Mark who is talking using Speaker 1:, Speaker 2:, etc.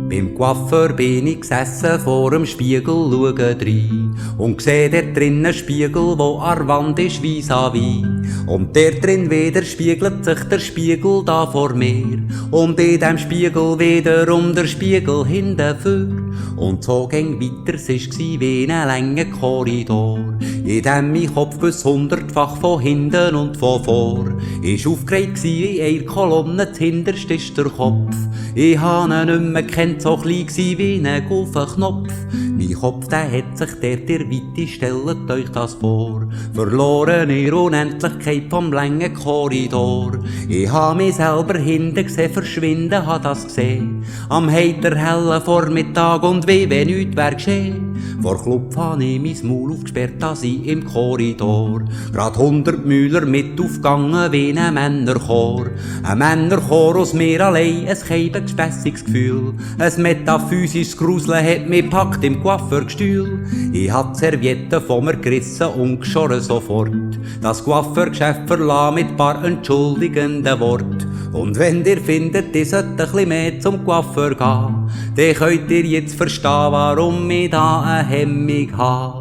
Speaker 1: Beim Coiffeur bin ich gesessen, vor dem Spiegel schaue rein und seh dort drin einen Spiegel, wo an der Wand ist vis-à-vis. Und dort drin widerspiegelt sich der Spiegel da vor mir und in dem Spiegel wiederum der Spiegel hintenfür. Und so ging weiter, es war wie ein langer Korridor, in dem mein Kopf bis 100-fach von hinten und von vor ist aufgeregt wie eine Kolonne, zuhinterst ist der Kopf. Ich habe ihn nicht mehr gekannt, so klein wie ein Golfenknopf. Mein Kopf, der hat sich dort in der Weite, stellt euch das vor, verloren in der Unendlichkeit vom langen Korridor. Ich habe mich selber hinten gesehen, verschwinden, habe das gesehen, am heiterhellen Vormittag und wie wenn nichts wär geschehen. Vor Klopf habe ich mein Maul aufgesperrt, da ich im Korridor grad 100 Müller mit aufgegangen wie ein Männerchor. Ein Männerchor aus mir allein, ein gespässiges Gefühl, ein metaphysisches Gruseln hat mich packt im Coiffeurgestühl. Ich hab die Serviette von mir gerissen und geschoren sofort das Coiffeurgeschäft verlassen mit paar entschuldigenden Worten. Und wenn ihr findet, ihr sollt ein bisschen mehr zum Coiffeur gehen, dann könnt ihr jetzt verstehen, warum ich da eine Hemmung habe.